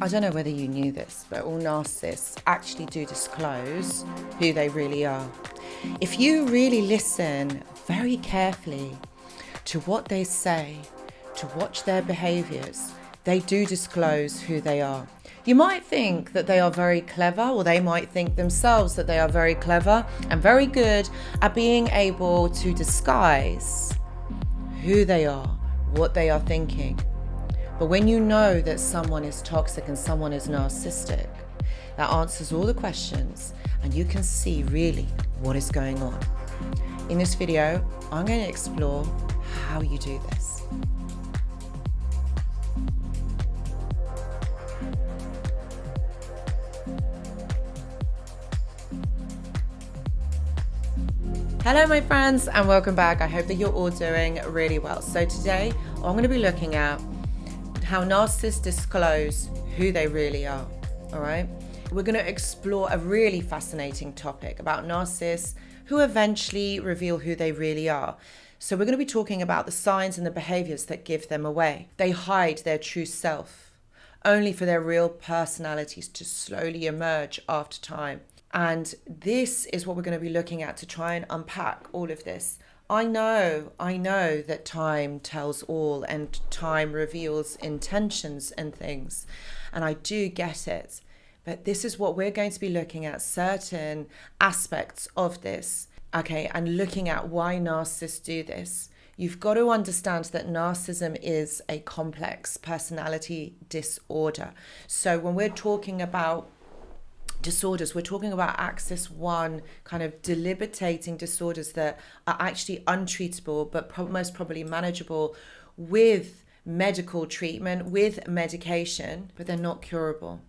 I don't know whether you knew this, but all narcissists actually do disclose who they really are. If you really listen very carefully to what they say, to watch their behaviours, they do disclose who they are. You might think that they are very clever, or they might think themselves that they are very clever and very good at being able to disguise who they are, what they are thinking. But when you know that someone is toxic and someone is narcissistic, that answers all the questions and you can see really what is going on. In this video, I'm going to explore how you do this. Hello my friends and welcome back. I hope that you're all doing really well. So today I'm going to be looking at how narcissists disclose who they really are. All right, we're going to explore a really fascinating topic about narcissists who eventually reveal who they really are. So we're going to be talking about the signs and the behaviors that give them away. They hide their true self only for their real personalities to slowly emerge after time. And this is what we're going to be looking at to try and unpack all of this. I know that time tells all and time reveals intentions and things. And I do get it. But this is what we're going to be looking at, certain aspects of this. Okay, and looking at why narcissists do this. You've got to understand that narcissism is a complex personality disorder. So when we're talking about disorders, we're talking about axis 1 kind of debilitating disorders that are actually untreatable but most probably manageable with medical treatment, with medication, but they're not curable.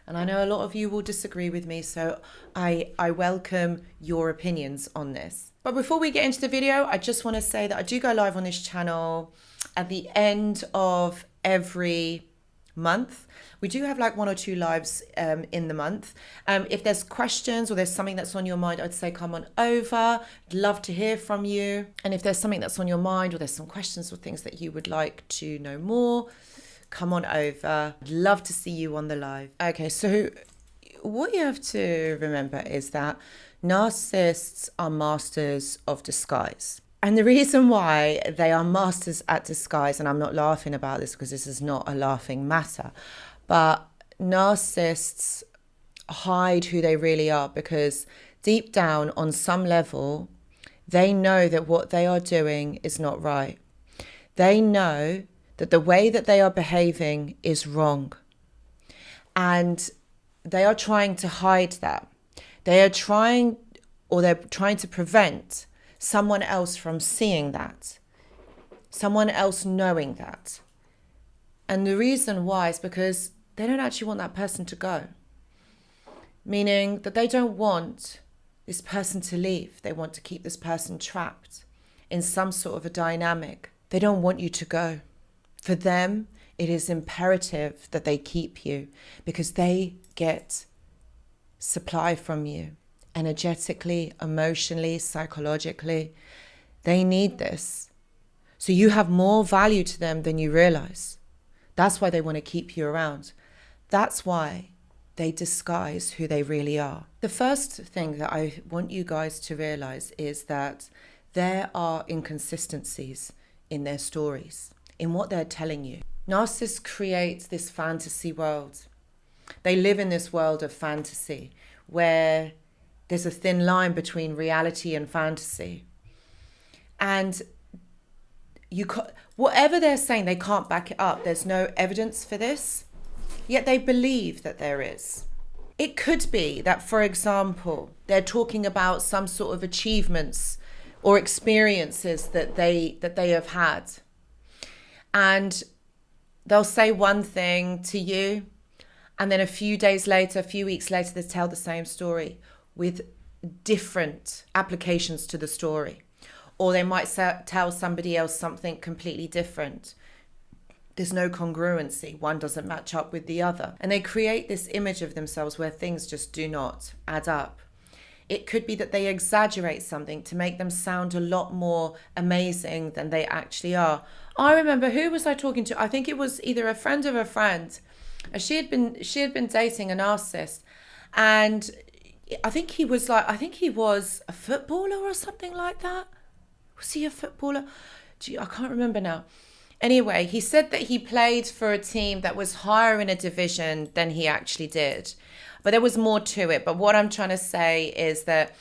And I know a lot of you will disagree with me, so I welcome your opinions on this. But before we get into the video, I just want to say that I do go live on this channel at the end of every month. We do have like 1 or 2 lives in the month. If there's questions or there's something that's on your mind, I'd say come on over. I'd love to hear from you. And if there's something that's on your mind or there's some questions or things that you would like to know more, come on over. I'd love to see you on the live. Okay, so what you have to remember is that narcissists are masters of disguise. And the reason why they are masters at disguise, and I'm not laughing about this because this is not a laughing matter, but narcissists hide who they really are because deep down on some level, they know that what they are doing is not right. They know that the way that they are behaving is wrong. And they are trying to hide that. They're trying to prevent someone else from seeing that, someone else knowing that. And the reason why is because they don't actually want that person to go. Meaning that they don't want this person to leave. They want to keep this person trapped in some sort of a dynamic. They don't want you to go. For them, it is imperative that they keep you because they get supply from you. Energetically, emotionally, psychologically, they need this. So you have more value to them than you realize. That's why they want to keep you around. That's why they disguise who they really are. The first thing that I want you guys to realize is that there are inconsistencies in their stories, in what they're telling you. Narcissists create this fantasy world. They live in this world of fantasy where there's a thin line between reality and fantasy. And whatever they're saying, they can't back it up. There's no evidence for this, yet they believe that there is. It could be that, for example, they're talking about some sort of achievements or experiences that they have had. And they'll say one thing to you, and then a few days later, a few weeks later, they tell the same story with different applications to the story. Or they might tell somebody else something completely different. There's no congruency. One doesn't match up with the other. And they create this image of themselves where things just do not add up. It could be that they exaggerate something to make them sound a lot more amazing than they actually are. I remember, who was I talking to? I think it was either a friend of a friend. She had been dating a narcissist, and I think he was a footballer or something like that. Was he a footballer? Gee, I can't remember now. Anyway, he said that he played for a team that was higher in a division than he actually did. But there was more to it. But what I'm trying to say is that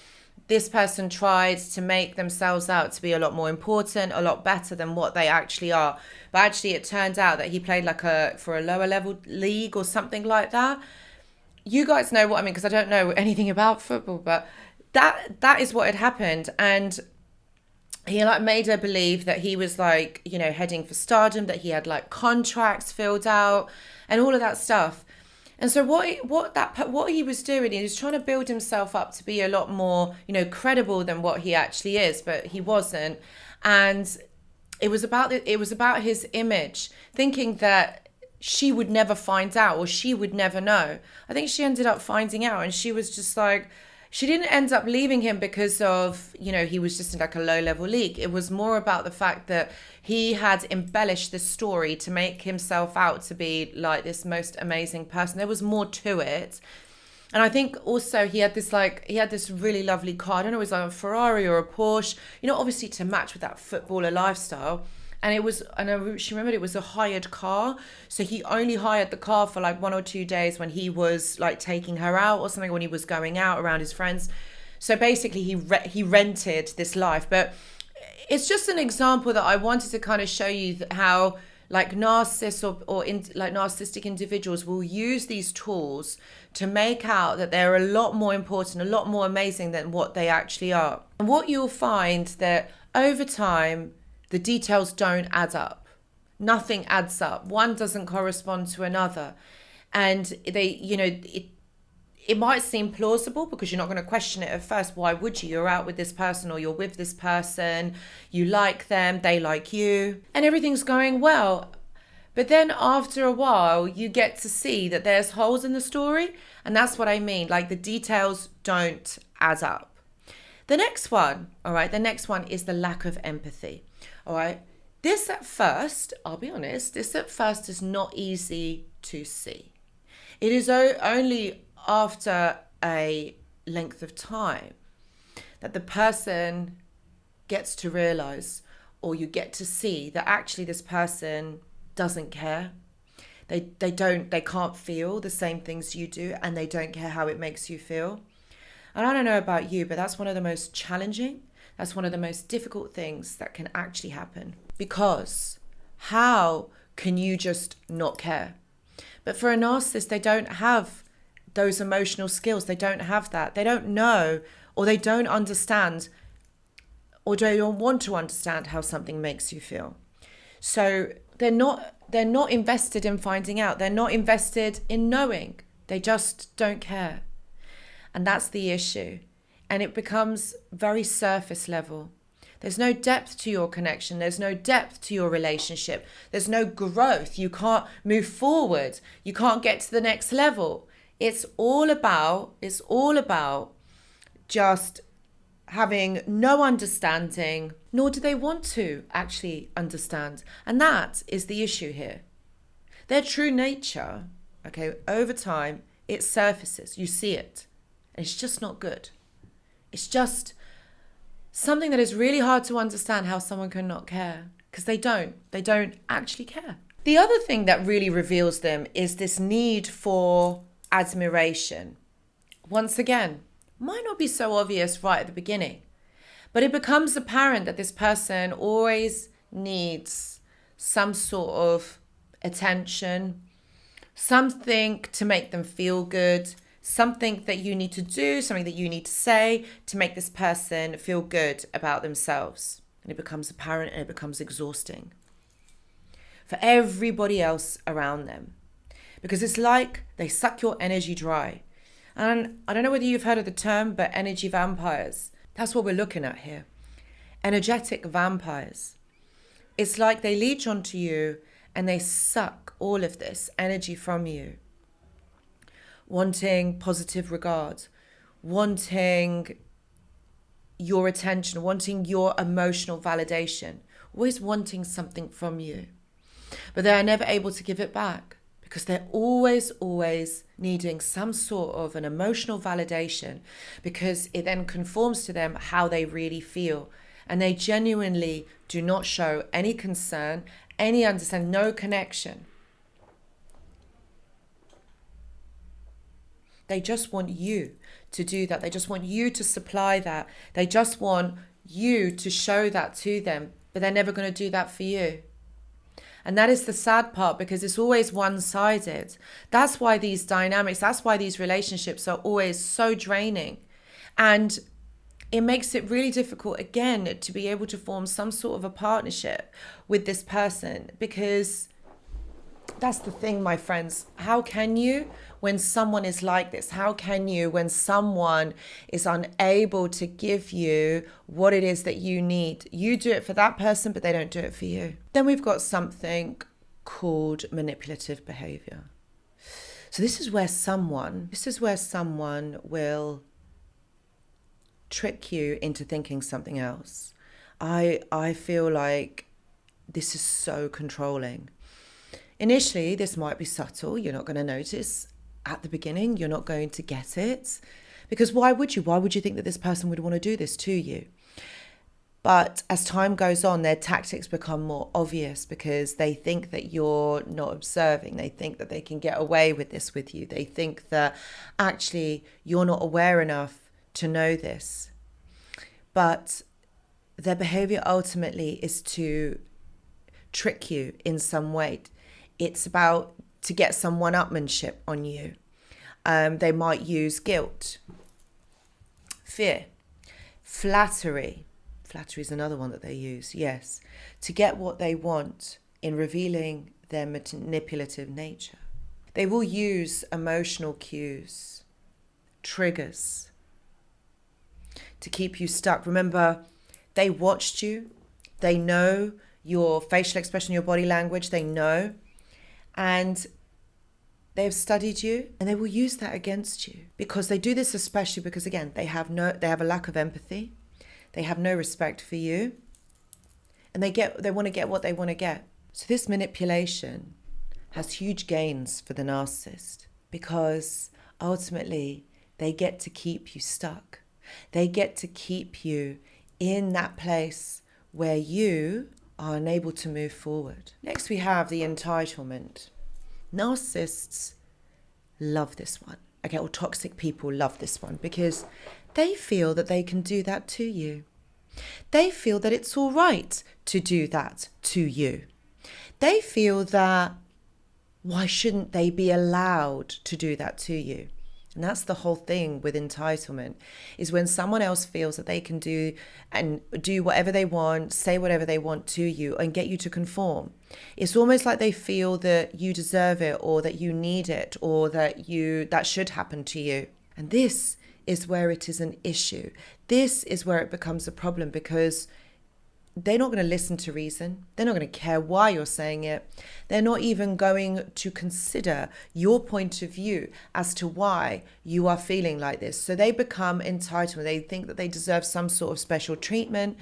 this person tried to make themselves out to be a lot more important, a lot better than what they actually are. But actually, it turned out that he played for a lower level league or something like that. You guys know what I mean, because I don't know anything about football, but that is what had happened. And he made her believe that he was heading for stardom, that he had contracts filled out and all of that stuff. And so what he was doing, he was trying to build himself up to be a lot more, credible than what he actually is, but he wasn't. And it was about his image, thinking that she would never find out or she would never know. I think she ended up finding out, and she was just she didn't end up leaving him because of, he was just in a low level league. It was more about the fact that he had embellished the story to make himself out to be this most amazing person. There was more to it. And I think also he had this really lovely car. I don't know, it was a Ferrari or a Porsche, obviously to match with that footballer lifestyle. And she remembered it was a hired car. So he only hired the car for 1 or 2 days when he was taking her out or something, when he was going out around his friends. So basically he rented this life. But it's just an example that I wanted to kind of show you how narcissists or narcissistic individuals will use these tools to make out that they're a lot more important, a lot more amazing than what they actually are. And what you'll find that over time, the details don't add up. Nothing adds up. One doesn't correspond to another. And it might seem plausible because you're not going to question it at first. Why would you? You're out with this person or you're with this person. You like them, they like you, and everything's going well. But then after a while, you get to see that there's holes in the story. And that's what I mean. The details don't add up. The next one is the lack of empathy. All right. This at first, I'll be honest, is not easy to see. It is only after a length of time that the person gets to realize, or you get to see that actually this person doesn't care. They can't feel the same things you do, and they don't care how it makes you feel. And I don't know about you, but that's one of the most challenging, that's one of the most difficult things that can actually happen. Because how can you just not care? But for a narcissist, they don't have those emotional skills. They don't have that. They don't know, or they don't understand, or they don't want to understand how something makes you feel. So they're not invested in finding out. They're not invested in knowing. They just don't care. And that's the issue. And it becomes very surface level. There's no depth to your connection. There's no depth to your relationship. There's no growth. You can't move forward. You can't get to the next level. It's all about just having no understanding, nor do they want to actually understand. And that is the issue here. Their true nature, over time, it surfaces. You see it. And it's just not good. It's just something that is really hard to understand, how someone can not care, because they don't actually care. The other thing that really reveals them is this need for admiration. Once again, might not be so obvious right at the beginning, but it becomes apparent that this person always needs some sort of attention, something to make them feel good, something that you need to do, something that you need to say to make this person feel good about themselves. And it becomes apparent, and it becomes exhausting for everybody else around them, because it's like they suck your energy dry. And I don't know whether you've heard of the term, but energy vampires. That's what we're looking at here. Energetic vampires. It's like they leech onto you and they suck all of this energy from you. Wanting positive regard, wanting your attention, wanting your emotional validation, always wanting something from you. But they are never able to give it back, because they're always needing some sort of an emotional validation, because it then conforms to them how they really feel. And they genuinely do not show any concern, any understanding, no connection. They just want you to do that. They just want you to supply that. They just want you to show that to them, but they're never going to do that for you. And that is the sad part, because it's always one-sided. That's why these dynamics, that's why these relationships are always so draining. And it makes it really difficult, again, to be able to form some sort of a partnership with this person, because that's the thing, my friends. How can you, when someone is like this? How can you, when someone is unable to give you what it is that you need? You do it for that person, but they don't do it for you. Then we've got something called manipulative behaviour. So this is where someone will trick you into thinking something else. I feel like this is so controlling. Initially, this might be subtle. You're not going to notice at the beginning. You're not going to get it. Because why would you? Why would you think that this person would want to do this to you? But as time goes on, their tactics become more obvious, because they think that you're not observing. They think that they can get away with this with you. They think that actually you're not aware enough to know this. But their behavior ultimately is to trick you in some way. It's about to get some one-upmanship on you. They might use guilt, fear, flattery. Flattery is another one that they use, yes, to get what they want in revealing their manipulative nature. They will use emotional cues, triggers, to keep you stuck. Remember, they watched you. They know your facial expression, your body language. They know. And they've studied you, and they will use that against you, because they do this especially because, again, they have a lack of empathy. They have no respect for you, and they want to get what they want to get. So this manipulation has huge gains for the narcissist, because ultimately they get to keep you stuck. They get to keep you in that place where you are unable to move forward. Next, we have the entitlement. Narcissists love this one. Okay, or toxic people love this one, because they feel that they can do that to you. They feel that it's all right to do that to you. They feel that why shouldn't they be allowed to do that to you? And that's the whole thing with entitlement, is when someone else feels that they can do whatever they want, say whatever they want to you, and get you to conform. It's almost like they feel that you deserve it, or that you need it, or that should happen to you. And this is where it is an issue. This is where it becomes a problem, because they're not going to listen to reason. They're not going to care why you're saying it. They're not even going to consider your point of view as to why you are feeling like this. So they become entitled. They think that they deserve some sort of special treatment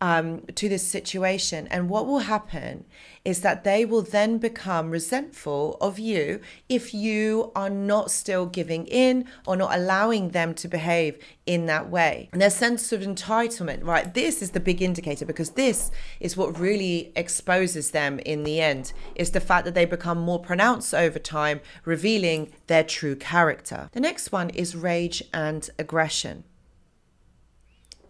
to this situation. And what will happen is that they will then become resentful of you if you are not still giving in or not allowing them to behave in that way. And their sense of entitlement, right? This is the big indicator, because this is what really exposes them in the end, is the fact that they become more pronounced over time, revealing their true character. The next one is rage and aggression.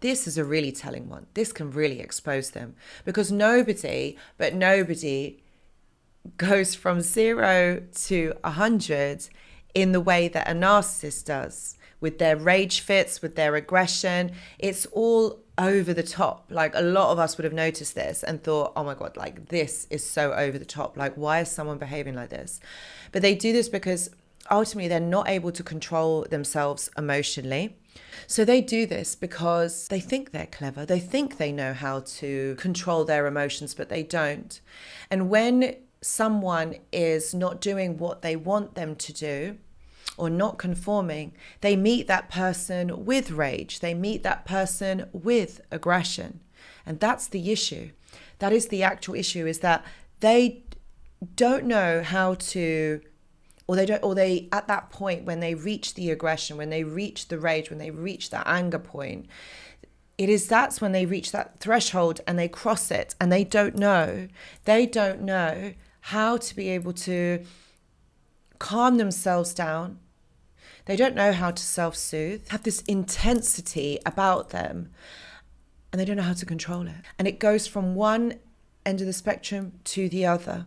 This is a really telling one. This can really expose them, because nobody goes from 0 to 100 in the way that a narcissist does, with their rage fits, with their aggression. It's all over the top. Like, a lot of us would have noticed this and thought, oh my God, like, this is so over the top. Like, why is someone behaving like this? But they do this because ultimately they're not able to control themselves emotionally. So they do this because they think they're clever. They think they know how to control their emotions, but they don't. And when someone is not doing what they want them to do, or not conforming, they meet that person with rage. They meet that person with aggression. And that's the issue. That is the actual issue, is that they don't know how to or they at that point when they reach the aggression, when they reach the rage, when they reach that anger point, that's when they reach that threshold and they cross it, and they don't know how to be able to calm themselves down. They don't know how to self-soothe, have this intensity about them, and they don't know how to control it. And it goes from one end of the spectrum to the other.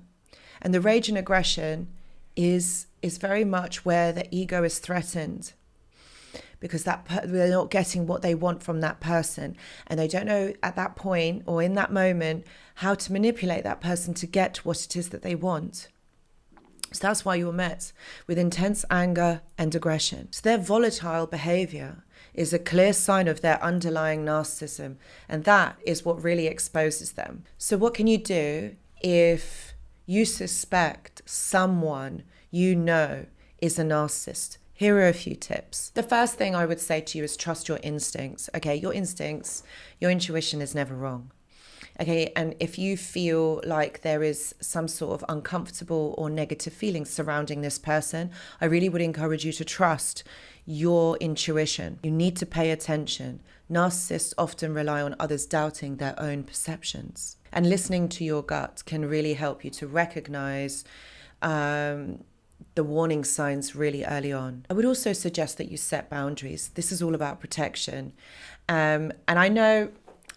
And the rage and aggression is very much where the ego is threatened, because they're not getting what they want from that person, and they don't know at that point or in that moment how to manipulate that person to get what it is that they want. So that's why you're met with intense anger and aggression. So their volatile behavior is a clear sign of their underlying narcissism, and that is what really exposes them. So what can you do if you suspect someone you know is a narcissist? Here are a few tips. The first thing I would say to you is trust your instincts. Okay, your instincts, your intuition is never wrong. Okay, and if you feel like there is some sort of uncomfortable or negative feelings surrounding this person, I really would encourage you to trust your intuition. You need to pay attention. Narcissists often rely on others doubting their own perceptions. And listening to your gut can really help you to recognize the warning signs really early on. I would also suggest that you set boundaries. This is all about protection. And I know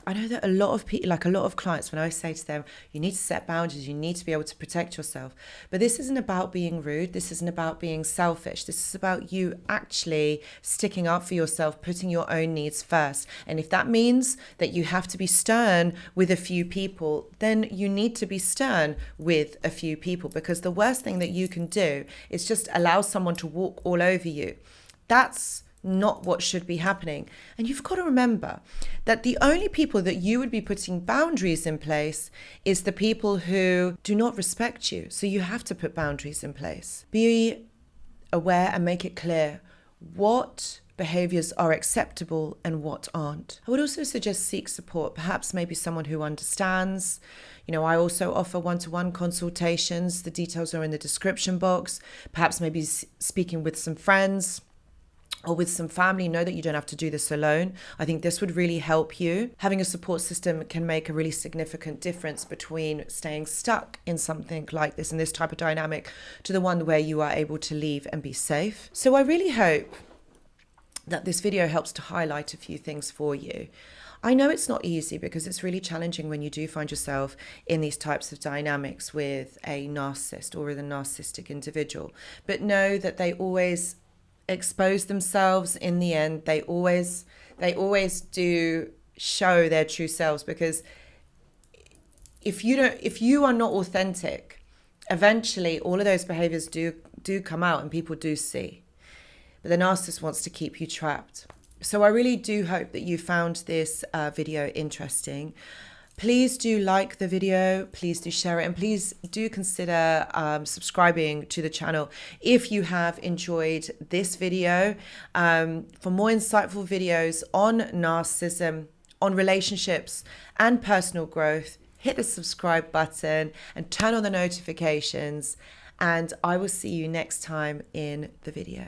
that a lot of people, like a lot of clients, when I say to them, you need to set boundaries, you need to be able to protect yourself. But this isn't about being rude. This isn't about being selfish. This is about you actually sticking up for yourself, putting your own needs first. And if that means that you have to be stern with a few people, then you need to be stern with a few people, because the worst thing that you can do is just allow someone to walk all over you. That's not what should be happening. And you've got to remember that the only people that you would be putting boundaries in place is the people who do not respect you. So you have to put boundaries in place. Be aware and make it clear what behaviors are acceptable and what aren't. I would also suggest seek support, perhaps maybe someone who understands. I also offer one-to-one consultations. The details are in the description box. Perhaps maybe speaking with some friends or with some family. Know that you don't have to do this alone. I think this would really help you. Having a support system can make a really significant difference between staying stuck in something like this and this type of dynamic to the one where you are able to leave and be safe. So I really hope that this video helps to highlight a few things for you. I know it's not easy because it's really challenging when you do find yourself in these types of dynamics with a narcissist or with a narcissistic individual, but know that they always expose themselves in the end. They always do show their true selves, because if you are not authentic, eventually all of those behaviors do come out and people do see. But the narcissist wants to keep you trapped. So I really do hope that you found this video interesting. Please do like the video, please do share it, and please do consider subscribing to the channel if you have enjoyed this video. For more insightful videos on narcissism, on relationships and personal growth, hit the subscribe button and turn on the notifications, and I will see you next time in the video.